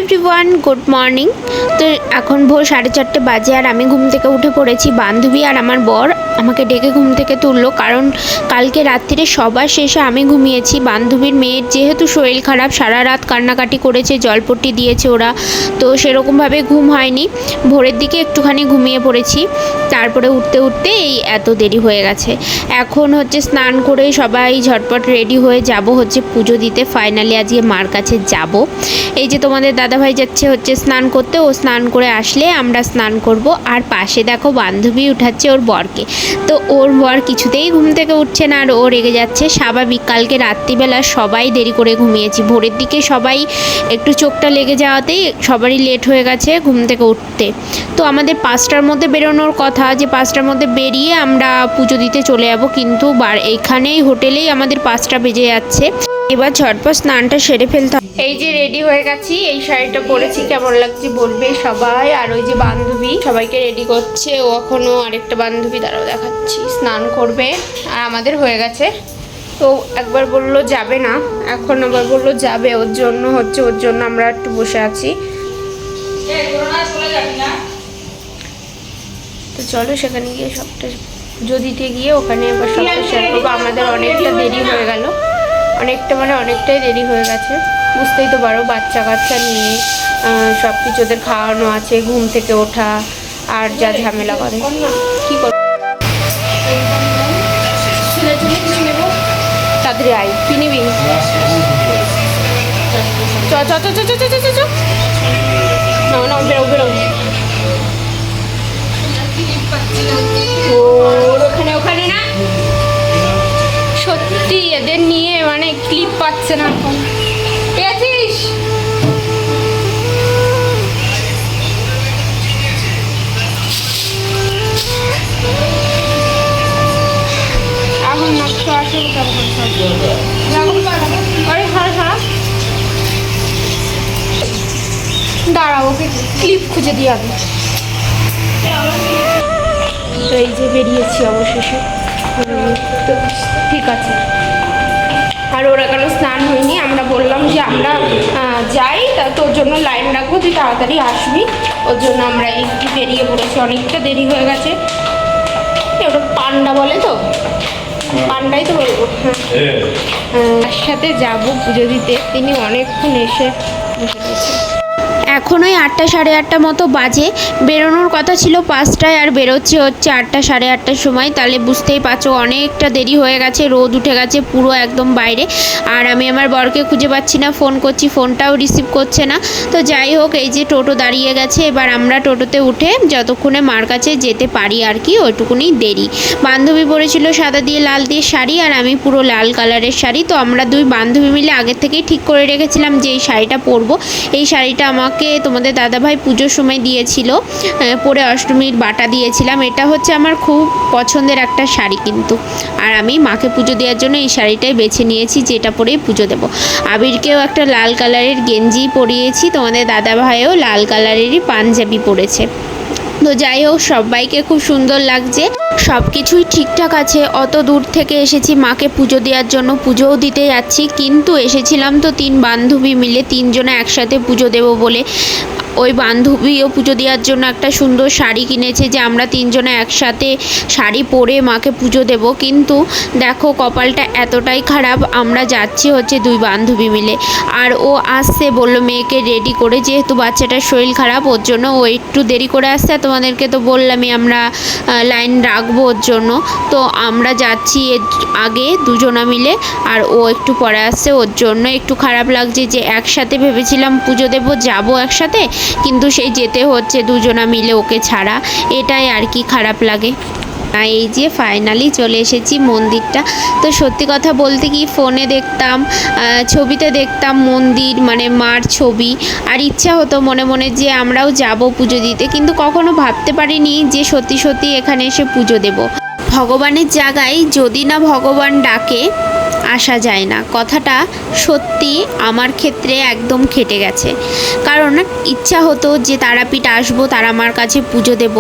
Everyone, good morning. তো এখন ভোর 4:30 বাজে আর আমি ঘুম থেকে উঠে পড়েছি। বান্ধবী আর আমার বর আমাকে ডেকে ঘুম থেকে তুললো, কারণ কালকে রাত্রিরে সবার শেষে আমি ঘুমিয়েছি। বান্ধবীর মেয়ের যেহেতু শরীর খারাপ, সারা রাত কান্নাকাটি করেছে, জলপট্টি দিয়েছে ওরা, তো সেরকমভাবে ঘুম হয়নি। ভোরের দিকে একটুখানি ঘুমিয়ে পড়েছি, তারপরে উঠতে উঠতে এই এত দেরি হয়ে গেছে। এখন হচ্ছে স্নান করে সবাই ঝটপট রেডি হয়ে যাব হচ্ছে পুজো দিতে। ফাইনালি আজকে মার কাছে যাব। এই যে তোমাদের দাদাভাই যাচ্ছে হচ্ছে স্নান করতে, ও স্নান করে আসলে আমরা স্নান করব। আর পাশে দেখো বান্ধবী উঠাচ্ছে ওর বরকে, তো ওর বর কিছুতেই ঘুম থেকে উঠছে না আর ও রেগে যাচ্ছে। স্বাভাবিক, কালকে রাত্রিবেলা সবাই দেরি করে ঘুমিয়েছি, ভোরের দিকে সবাই একটু চোখটা লেগে যাওয়াতেই সবারই লেট হয়ে গেছে ঘুম থেকে উঠতে। তো আমাদের 5টার মধ্যে বেরোনোর কথা, যে 5টার মধ্যে বেরিয়ে আমরা পুজো দিতে চলে যাব, কিন্তু এইখানেই হোটেলেই আমাদের 5টা বেজে যাচ্ছে। এবার ঝটপট স্নানটা সেরে ফেলতে। এই যে রেডি হয়ে গেছি, এই শাড়িটা পরেছি, কেমন লাগছে বলবে সবাই। আর ওই যে বান্ধবী সবাইকে রেডি করছে, ও এখনও আরেকটা বান্ধবী দ্বারাও দেখাচ্ছি স্নান করবে। আর আমাদের হয়ে গেছে। তো একবার বললো যাবে না, এখন আবার বললো যাবে, ওর জন্য আমরা একটু বসে আছি। তো চলো সেখানে গিয়ে সবটা পুজো দিতে গিয়ে ওখানে এবার সবটা শেয়ার করবো। আমাদের অনেকটা দেরি হয়ে গেল, অনেকটাই দেরি হয়ে গেছে। বুঝতেই তো পারো, বাচ্চা কাচ্চা নিয়ে সব কিছু ওদের খাওয়ানো আছে, ঘুম থেকে ওঠা আর যা ঝামেলা করে। কী কর তাড়াতাড়ি আই, কি নিবি? চ চ চ চ চ চ চ চ না বেরো বেরো। ওখানে না, সত্যি এদের নিয়ে মানে ক্লিপ পাচ্ছে না এখন। পেয়েছিস? এখন না তো আসলে দাঁড়াও, ওকে ক্লিপ খুঁজে দিয়ে আগে। তো এই যে বেরিয়েছি অবশেষে। তো ঠিক আছে। আর ওরা কেন স্নান হয়নি, আমরা বললাম যে আমরা যাই, তা তোর জন্য লাইন রাখবো, তুই তাড়াতাড়ি আসবি। ওর জন্য আমরা এই বেরিয়ে পড়েছি, অনেকটা দেরি হয়ে গেছে। ওটা পান্ডা বলে তো, পান্ডাই তো বলবো। হ্যাঁ, তার সাথে যাবো পুজো দিতে। তিনি অনেকক্ষণ এসে বসে রয়েছে। এখন ওই 8টা সাড়ে 8টা মতো বাজে। বেরোনোর কথা ছিল 5টায়, আর বেরোচ্ছে হচ্ছে 8টা সাড়ে 8টার সময়। তাহলে বুঝতেই পারছো অনেকটা দেরি হয়ে গেছে, রোদ উঠে গেছে পুরো একদম বাইরে। আর আমি আমার বরকে খুঁজে পাচ্ছি না, ফোন করছি, ফোনটাও রিসিভ করছে না। তো যাই হোক, এই যে টোটো দাঁড়িয়ে গেছে, এবার আমরা টোটোতে উঠে যতক্ষণে মার কাছে যেতে পারি আর কি, ওইটুকুনি দেরি। বান্ধবী পরেছিল সাদা দিয়ে লাল দিয়ে শাড়ি, আর আমি পুরো লাল কালারের শাড়ি। তো আমরা দুই বান্ধবী মিলে আগের থেকেই ঠিক করে রেখেছিলাম যে এই শাড়িটা পরবো। এই শাড়িটা আমাকে তোমাদের দাদাভাই পুজোর সময় দিয়েছিল, পরে অষ্টমীর বাটা দিয়েছিলাম। এটা হচ্ছে আমার খুব পছন্দের একটা শাড়ি কিন্তু। আর আমি মাকে পুজো দেওয়ার জন্য এই শাড়িটাই বেছে নিয়েছি, যেটা পরেই পুজো দেবো। আবিরকেও একটা লাল কালারের গেঞ্জি পরিয়েছি, তোমাদের দাদাভাইও লাল কালারেরই পাঞ্জাবি পরেছে। তো যাই হোক, সবাইকে খুব সুন্দর লাগছে, সব কিছুই ঠিকঠাক আছে। অত দূর থেকে এসেছি মাকে পুজো দেওয়ার জন্য, পুজোও দিতে যাচ্ছি, কিন্তু এসেছিলাম তো 3 বান্ধবী মিলে, 3 জনে একসাথে পুজো দেবো বলে। ওই বান্ধবীও পুজো দেওয়ার জন্য একটা সুন্দর শাড়ি কিনেছে, যে আমরা 3 জনে একসাথে শাড়ি পরে মাকে পুজো দেব। কিন্তু দেখো কপালটা এতটাই খারাপ, আমরা যাচ্ছি হচ্ছে 2 বান্ধবী মিলে, আর ও আসছে বললো মেয়েকে রেডি করে, যেহেতু বাচ্চাটার শরীর খারাপ ওর জন্য ও একটু দেরি করে আসছে। তোমাদেরকে তো বললামই আমরা লাইন রাখবো ওর জন্য। তো আমরা যাচ্ছি আগে 2 জনা মিলে, আর ও একটু পরে আসছে, ওর জন্য একটু খারাপ লাগছে যে একসাথে ভেবেছিলাম পুজো দেবো, যাবো একসাথে, কিন্তু সেই যেতে হচ্ছে 2 জনা মিলে ওকে ছাড়া। এটাই আর কি খারাপ লাগে। এই যে ফাইনালি চলে এসেছি মন্দিরটা। তো সত্যি কথা বলতে কি, ফোনে দেখতাম, ছবিতে দেখতাম মন্দির, মানে মার ছবি, আর ইচ্ছা হতো মনে মনে যে আমরাও যাব পুজো দিতে, কিন্তু কখনো ভাবতে পারিনি যে সত্যি সত্যি এখানে এসে পুজো দেব। ভগবানের জায়গায় যদি না ভগবান ডাকে, আসা যায় না। কথাটা সত্যি আমার ক্ষেত্রে একদম খেটে গেছে। কারণ ইচ্ছা হতো যে তারাপীঠ আসবো, তারা মার কাছে পুজো দেব।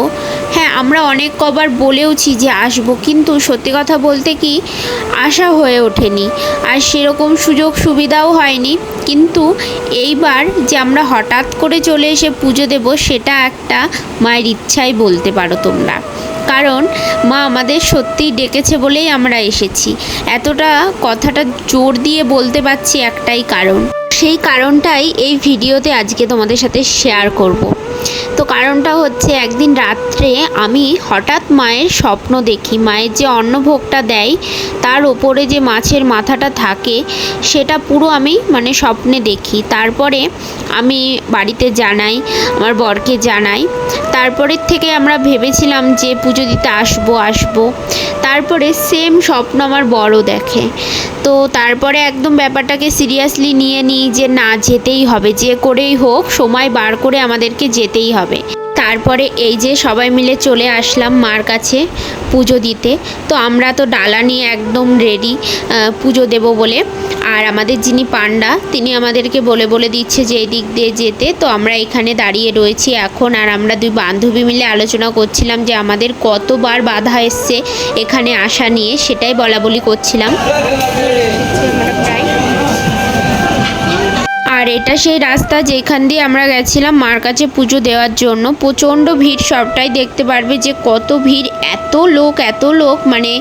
হ্যাঁ, আমরা অনেক কবার বলেওছি যে আসবো, কিন্তু সত্যি কথা বলতে কি আসা হয়ে ওঠেনি, আর সেরকম সুযোগ সুবিধাও হয়নি। কিন্তু এইবার যে আমরা হঠাৎ করে চলে এসে পুজো দেব, সেটা একটা মায়ের ইচ্ছাই বলতে পারো তোমরা। কারণ মা আমাদের সত্যিই ডেকেছে বলেই আমরা এসেছি। এতটা কথাটা জোর দিয়ে বলতে পারছি একটাই কারণ, সেই কারণটাই এই ভিডিওতে আজকে তোমাদের সাথে শেয়ার করব। তো কারণটা হচ্ছে, একদিন রাত্রে আমি হঠাৎ মায়ের স্বপ্ন দেখি। মায়ের যে অন্নভোগটা দেয় তার ওপরে যে মাছের মাথাটা থাকে, সেটা পুরো আমি মানে স্বপ্নে দেখি। তারপরে আমি বাড়িতে জানাই, আমার বরকে জানাই। তারপরের থেকে আমরা ভেবেছিলাম যে পুজো দিতে আসবো। তারপরে সেম স্বপ্ন আমার বড়ও দেখে। তো তারপরে একদম ব্যাপারটাকে সিরিয়াসলি নিয়ে নিই যে না, যেতেই হবে, যে করেই হোক সময় বার করে আমাদেরকে যেতেই হবে। তারপরে এই যে সবাই মিলে চলে আসলাম মার কাছে পুজো দিতে। তো আমরা তো ডালা নিয়ে একদম রেডি পুজো দেব বলে। আর আমাদের যিনি পান্ডা, তিনি আমাদেরকে বলে দিচ্ছে যে এই দিক দিয়ে যেতে। তো আমরা এখানে দাঁড়িয়ে রয়েছি এখন, আর আমরা দুই বান্ধবী মিলে আলোচনা করছিলাম যে আমাদের কতবার বাধা এসছে এখানে আসা নিয়ে, সেটাই বলাবলি করছিলাম। আর এটা সেই রাস্তা যেখান দিয়ে আমরা গেছিলাম মার কাছে পুজো দেওয়ার জন্য। প্রচণ্ড ভিড়, সবটাই দেখতে পারবে যে কত ভিড়, এত লোক, মানে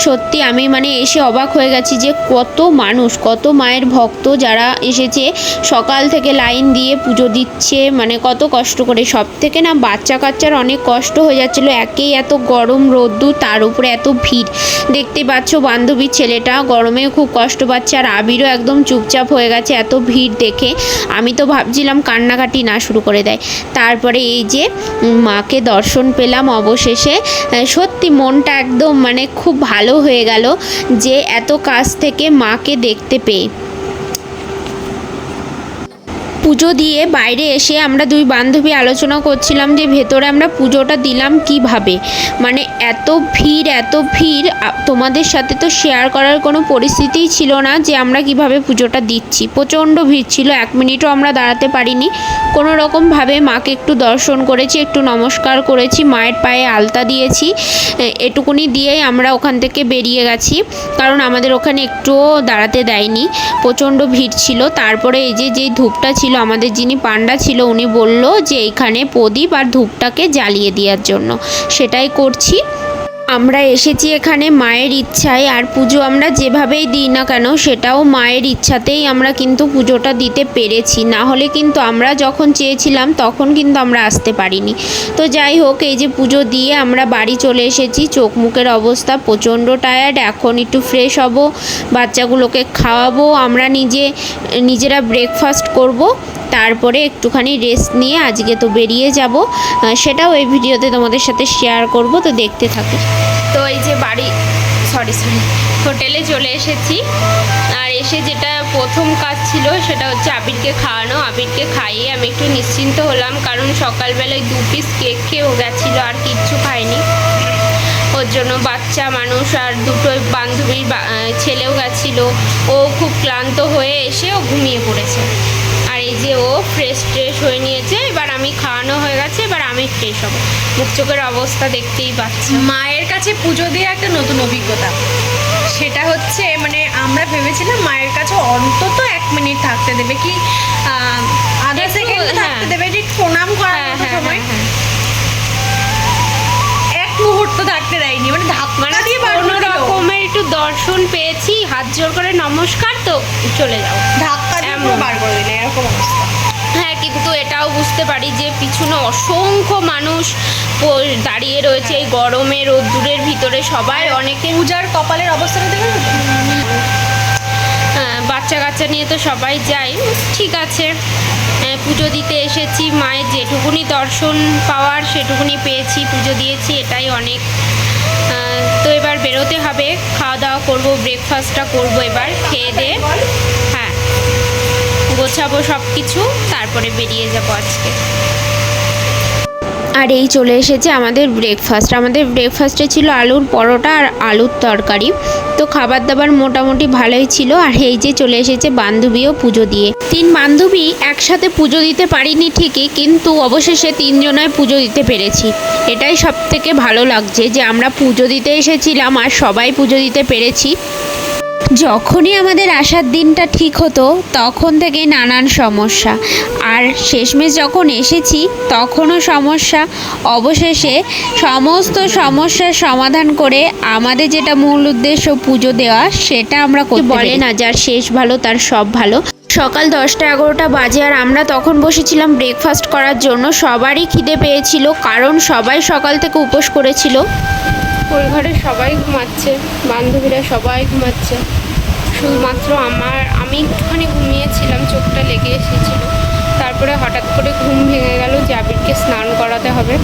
সত্যি আমি মানে এসে অবাক হয়ে গেছি যে কত মানুষ, কত মায়ের ভক্ত যারা এসেছে সকাল থেকে লাইন দিয়ে পুজো দিচ্ছে, মানে কত কষ্ট করে। সব থেকে না বাচ্চা কাচ্চার অনেক কষ্ট হয়ে যাচ্ছিলো, একেই এত গরম রোদ্দুর, তার উপরে এত ভিড়। দেখতে পাচ্ছ বান্ধবীর ছেলেটা গরমে খুব কষ্ট পাচ্ছে, আর আবিরও একদম চুপচাপ হয়ে গেছে এত ভিড় দেখে। আমি তো ভাবছিলাম কান্নাকাটি না শুরু করে দেয়। তারপরে এই যে মাকে দর্শন পেলাম অবশেষে। সত্যি মনটা একদম মানে খুব ভালো হয়ে গেল যে এত কাছ থেকে মাকে দেখতে পেয়ে। পুজো দিয়ে বাইরে এসে আমরা দুই বান্ধবী আলোচনা করছিলাম যে ভেতরে আমরা পুজোটা দিলাম কিভাবে। মানে এত ভিড় তোমাদের সাথে তো শেয়ার করার কোনো পরিস্থিতিই ছিল না যে আমরা কিভাবে পুজোটা দিচ্ছি। প্রচণ্ড ভিড় ছিল, 1 মিনিটও আমরা দাঁড়াতে পারিনি। কোনো রকমভাবে মাকে একটু দর্শন করেছি, একটু নমস্কার করেছি, মায়ের পায়ে আলতা দিয়েছি, এটুকুনি দিয়েই আমরা ওখান থেকে বেরিয়ে গেছি। কারণ আমাদের ওখানে একটুও দাঁড়াতে দেয়নি, প্রচণ্ড ভিড় ছিল। তারপরে এই যে ধূপটা ছিল, আমাদের যিনি পান্ডা ছিল উনি বলল যে এইখানে প্রদীপ আর ধূপটাকে জ্বালিয়ে দেওয়ার জন্য, সেটাই করছি। আমরা এসেছি এখানে মায়ের ইচ্ছায়, আর পুজো আমরা যেভাবেই দিই না কেন সেটাও মায়ের ইচ্ছাতেই আমরা কিন্তু পুজোটা দিতে পেরেছি। না হলে কিন্তু আমরা যখন চেয়েছিলাম তখন কিন্তু আমরা আসতে পারিনি। তো যাই হোক, এই যে পুজো দিয়ে আমরা বাড়ি চলে এসেছি। চোখ মুখের অবস্থা প্রচণ্ড টায়ার্ড। এখন একটু ফ্রেশ হব, বাচ্চাগুলোকে খাওয়াবো, আমরা নিজেরা ব্রেকফাস্ট করব, তারপরে একটুখানি রেস্ট নিয়ে আজকে তো বেরিয়ে যাব। সেটাও এই ভিডিওতে তোমাদের সাথে শেয়ার করব, তো দেখতে থাকো। তো এই যে হোটেলে চলে এসেছি। আর এসে যেটা প্রথম কাজ ছিল সেটা হচ্ছে আবিরকে খাওয়ানো। আবিরকে খাইয়ে আমি একটু নিশ্চিন্ত হলাম, কারণ সকালবেলায় 2 পিস কেক খেয়েও গেছিলো, আর কিচ্ছু খাইনি। ওর জন্য বাচ্চা মানুষ, আর দুটো বান্ধবীর ছেলেও গেছিলো, ও খুব ক্লান্ত হয়ে এসে ও ঘুমিয়ে পড়েছে। আর এই যে ও ফ্রেশ হয়ে নিয়েছে, এবার আমি খাওয়ানো হয়ে গেছে, এবার আমি ফ্রেশ হবো। মুখ চোখের অবস্থা দেখতেই পাচ্ছি। মায়ের কাছে পুজো দিয়ে একটা নতুন অভিজ্ঞতা, সেটা হচ্ছে মানে আমরা ভেবেছিলাম মায়ের কাছে অন্তত 1 মিনিট থাকতে দেবে, কি আধা সেকেন্ড থাকতে দেবে, ঠিক প্রণাম করার মতো সময়। 1 মুহূর্ত থাকতে দেয়নি, মানে ধাক্কা দিয়ে কোনো রকমের একটু দর্শন পেয়েছি, হাত জোর করে নমস্কার, তো চলে যাও, ধাক্কা দিয়ে বার করে দিলে এরকম অবস্থা। হ্যাঁ, কিন্তু এটাও বুঝতে পারি যে পিছনে অসংখ্য মানুষ দাঁড়িয়ে রয়েছে এই গরমে রোদ্দুরের ভিতরে। সবাই অনেকে পূজার কপালের অবস্থাটা দেখে বাচ্চা কাচ্চা নিয়ে তো সবাই যায়। ঠিক আছে, পুজো দিতে এসেছি, মায়ের যেটুকুনি দর্শন পাওয়ার সেটুকুনি পেয়েছি, পুজো দিয়েছি, এটাই অনেক। তো এবার বেরোতে হবে, খাওয়া দাওয়া করবো, ব্রেকফাস্টটা করবো, এবার খেয়ে দিয়ে হ্যাঁ গোছাবো সব কিছু, তারপরে বেরিয়ে যাবো আজকে। আর এই চলে এসেছে আমাদের ব্রেকফাস্টে ছিল আলুর পরোটা আর আলুর তরকারি। তো খাবার দাবার মোটামুটি ভালোই ছিল। আর এই যে চলে এসেছে বান্ধবীও পুজো দিয়ে। 3 বান্ধবী একসাথে পুজো দিতে পারিনি ঠিকই, কিন্তু অবশেষে 3 জনায় পুজো দিতে পেরেছি। এটাই সব থেকে ভালো লাগছে যে আমরা পুজো দিতে এসেছিলাম আর সবাই পুজো দিতে পেরেছি। যখনই আমাদের আসার দিনটা ঠিক হতো তখন থেকেই নানান সমস্যা, আর শেষমেশ যখন এসেছি তখনও সমস্যা। অবশেষে সমস্ত সমস্যার সমাধান করে আমাদের যেটা মূল উদ্দেশ্য পুজো দেওয়া, সেটা আমরা করতে বলে না যার শেষ ভালো তার সব ভালো। সকাল 10টা-11টা বাজে আর আমরা তখন বসেছিলাম ব্রেকফাস্ট করার জন্য। সবারই খিদে পেয়েছিল, কারণ সবাই সকাল থেকে উপোস করেছিল। ওই ঘরে সবাই ঘুমাচ্ছে, বান্ধবীরা সবাই ঘুমাচ্ছে, শুধুমাত্র আমি একটুখানি ঘুমিয়েছিলাম, চোখটা লেগে এসেছিলো। তারপরে হঠাৎ করে ঘুম ভেঙে গেল যে আবিরকে স্নান করাতে হবে।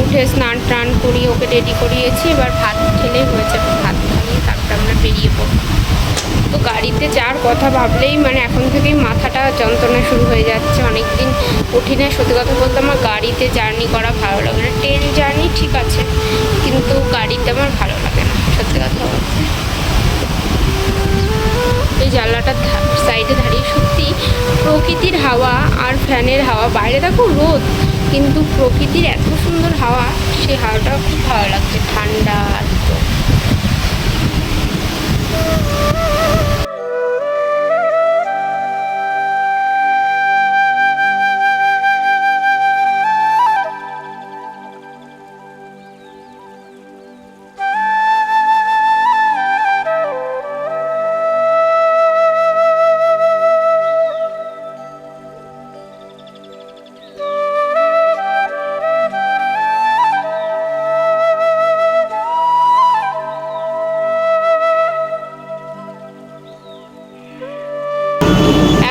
উঠে স্নান টান করিয়ে ওকে রেডি করিয়েছি, এবার ভাত খেলেই হয়েছে। ভাত খাইয়ে তারপরে আমরা বেরিয়ে পড়ব। তো গাড়িতে যাওয়ার কথা ভাবলেই এখন থেকেই মাথাটা যন্ত্রণা শুরু হয়ে যাচ্ছে। অনেক দিন উঠি না, সত্যি কথা বলতে আমার গাড়িতে জার্নি করা ভালো লাগে না। ট্রেন জার্নি ঠিক আছে, কিন্তু গাড়িতে আমার ভালো লাগে না, সত্যি কথা বলতে। এই জানলাটার সাইডে দাঁড়িয়ে সত্যি প্রকৃতির হাওয়া আর ফ্যানের হাওয়া, বাইরে দেখো রোদ, কিন্তু প্রকৃতির এত সুন্দর হাওয়া, সেই হাওয়াটা খুব ভালো লাগছে, ঠান্ডা।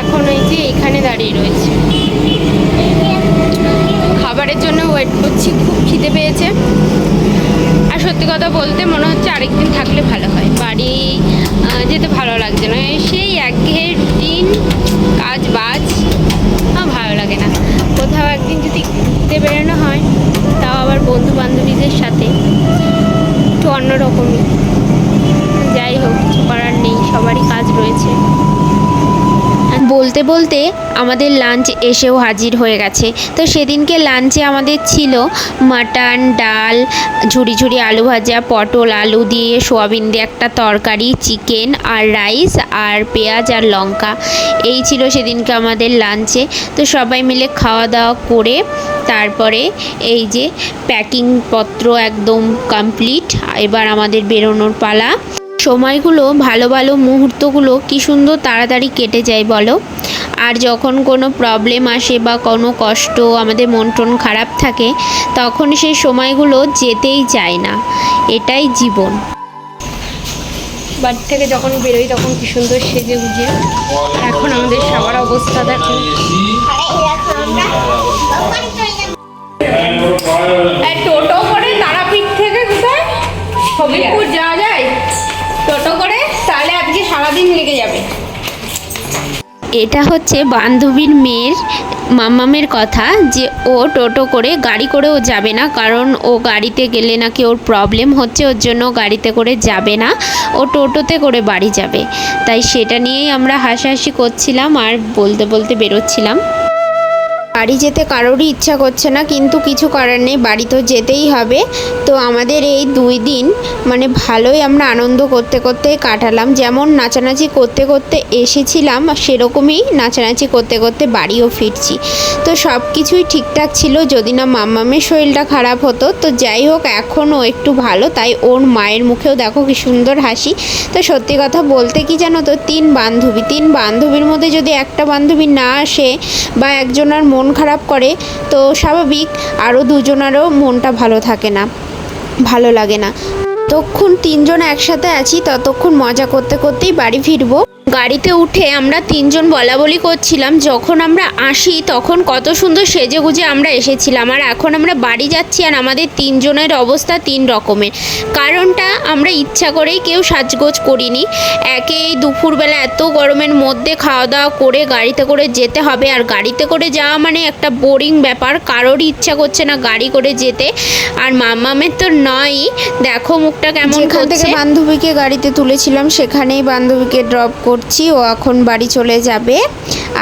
এখন এই যে এখানে দাঁড়িয়ে রয়েছে, খাবারের জন্য ওয়েট করছি, খুব খিদে পেয়েছে। আর সত্যি কথা বলতে মনে হচ্ছে আরেকদিন থাকলে ভালো হয়, বাড়ি যেতে ভালো লাগছে না। সেই একঘেয়ে রুটিন, কাজ বাজ ভালো লাগে না। কোথাও একদিন যদি ঘুরতে বেরোনো হয়, তাও আবার বন্ধু বান্ধবীদের সাথে, একটু অন্যরকমই। যাই হোক, কিছু করার নেই, সবারই কাজ রয়েছে। বলতে বলতে আমাদের লাঞ্চ এসেও হাজির হয়ে গেছে। তো সেদিনকে লাঞ্চে আমাদের ছিল মাটন, ডাল, ঝুরি ঝুরি আলু ভাজা, পটল আলু দিয়ে সোয়াবিন দিয়ে একটা তরকারি, চিকেন আর রাইস আর পেঁয়াজ আর লঙ্কা। এই ছিল সেদিনকে আমাদের লাঞ্চে। তো সবাই মিলে খাওয়া দাওয়া করে তারপরে এই যে প্যাকিং পত্র একদম কমপ্লিট, এবার আমাদের বেরোনোর পালা। সময়গুলো, ভালো ভালো মুহূর্তগুলো কি সুন্দর তাড়াতাড়ি কেটে যায় বলো। আর যখন কোনো প্রবলেম আসে বা কোনো কষ্ট, আমাদের মন টন খারাপ থাকে, তখন সেই সময়গুলো যেতেই চায় না। এটাই জীবন। বাড়ি থেকে যখন বেরোই তখন কি সুন্দর সেজে গুজে, এখন আমাদের সবার অবস্থা দেখো। টোটো করে তারাপীঠ থেকে কোথায় হবিবপুর যাওয়া যায় টোটো করে, তাহলে আজকে সারাদিন লেগে যাবে। এটা হচ্ছে বান্ধবীর মেয়ের মামামের কথা, যে ও টোটো করে, গাড়ি করেও যাবে না, কারণ ও গাড়িতে গেলে নাকি ওর প্রবলেম হচ্ছে, ওর জন্য গাড়িতে করে যাবে না, ও টোটোতে করে বাড়ি যাবে। তাই সেটা নিয়েই আমরা হাসাহাসি করছিলাম আর বলতে বলতে বেরোচ্ছিলাম। বাড়ি যেতে কারোরই ইচ্ছা করছে না, কিন্তু কিছু করার নেই, বাড়ি তো যেতেই হবে। তো আমাদের এই 2 দিন ভালোই আমরা আনন্দ করতে করতে কাটালাম। যেমন নাচানাচি করতে করতে এসেছিলাম, সেরকমই নাচানাচি করতে করতে বাড়িও ফিরছি। তো সব কিছুই ঠিকঠাক ছিল, যদি না মাম্মামের শরীরটা খারাপ হতো। তো যাই হোক, এখনও একটু ভালো, তাই ওর মায়ের মুখেও দেখো কি সুন্দর হাসি। তো সত্যি কথা বলতে কি জানো তো, 3 বান্ধবীর মধ্যে যদি একটা বান্ধবী না আসে বা একজনের মন খারাপ করে, তো স্বাভাবিক আরও 2 জনেরও মনটা ভালো থাকে না, ভালো লাগে না। তখন 3 জন একসাথে আছি, ততক্ষণ মজা করতে করতেই বাড়ি ফিরবো। গাড়িতে উঠে আমরা তিনজন বলা বলি করছিলাম যখন আমরা আসি তখন কত সুন্দর সেজে গুজে আমরা এসেছিলাম, আর এখন আমরা বাড়ি যাচ্ছি আর আমাদের তিনজনের অবস্থা তিন রকমের। কারণটা আমরা ইচ্ছা করেই কেউ সাজগোজ করিনি। একে এই দুপুরবেলা এত গরমের মধ্যে খাওয়া দাওয়া করে গাড়িতে করে যেতে হবে, আর গাড়িতে করে যাওয়া মানে একটা বোরিং ব্যাপার, কারোরই ইচ্ছা করছে না গাড়ি করে যেতে, আর মামামের তো নয়ই। দেখো মুখটা কেমন যেখান থেকে করছে। বান্ধবীকে গাড়িতে তুলেছিলাম সেখানেই বান্ধবীকে ড্রপ করছি, ও এখন বাড়ি চলে যাবে।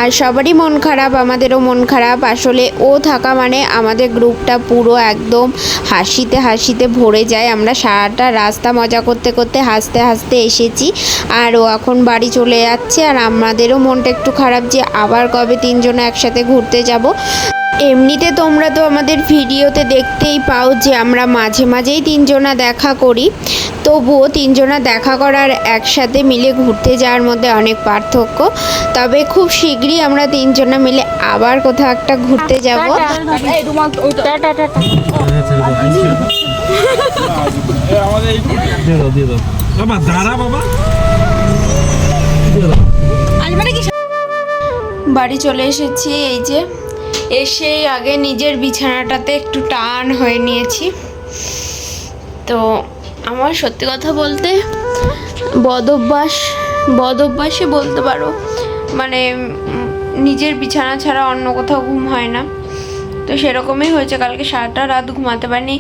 আর সবারই মন খারাপ, আমাদেরও মন খারাপ। আসলে ও থাকা মানে আমাদের গ্রুপটা পুরো একদম হাসিতে হাসিতে ভরে যায়। আমরা সারাটা রাস্তা মজা করতে করতে হাসতে হাসতে এসেছি, আর ও এখন বাড়ি চলে যাচ্ছে। আর আমাদেরও মনটা একটু খারাপ যে আবার কবে তিনজনে একসাথে ঘুরতে যাব। এমনিতে তোমরা তো আমাদের ভিডিওতে দেখতেই পাও যে আমরা মাঝে মাঝেই তিনজনা দেখা করি, তবুও তিনজনা দেখা করার একসাথে মিলে ঘুরতে যাওয়ার মধ্যে অনেক পার্থক্য। তবে খুব শীঘ্রই আমরা তিনজনা মিলে আবার কোথাও একটা ঘুরতে যাব। বাড়ি চলে এসেছি, এই যে এসেই আগে নিজের বিছানাটাতে একটু টান হয়ে নিয়েছি। তো আমার সত্যি কথা বলতে বদভ্যাসই বলতে পারো, মানে নিজের বিছানা ছাড়া অন্য কোথাও ঘুম হয় না। তো সেরকমই হয়েছে, কালকে সারাটা রাত ঘুমাতে পারিনি।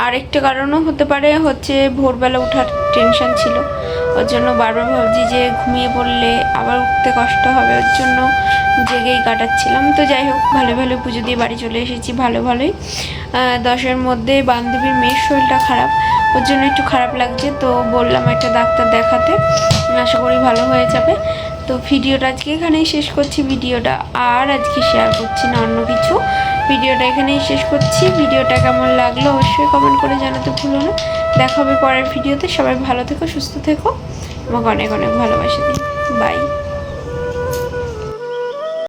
আরেকটা কারণও হতে পারে, হচ্ছে ভোরবেলা ওঠার টেনশন ছিল, ওর জন্য বারবার ভাবছি যে ঘুমিয়ে পড়লে আবার উঠতে কষ্ট হবে, ওর জন্য জেগেই কাটাচ্ছিলাম। তো যাই হোক, ভালো ভালো পুজো দিয়ে বাড়ি চলে এসেছি ভালোই। 10-এর মধ্যে বান্ধবীর মেয়ের শরীরটা খারাপ, ওর জন্য একটু খারাপ লাগছে, তো বললাম একটা ডাক্তার দেখাতে, আশা করি ভালো হয়ে যাবে। তো ভিডিওটা আজকে এখানেই শেষ করছি, ভিডিওটা আর আজকে শেয়ার করছি না অন্য কিছু। ভিডিওটা এখানেই শেষ করছি। ভিডিওটা কেমন লাগলো অবশ্যই কমেন্ট করে জানাতে ভুলো না। দেখা হবে পরের ভিডিওতে। সবাই ভালো থেকো, সুস্থ থেকো, আমাকে অনেক অনেক ভালোবাসা দিই। বাই।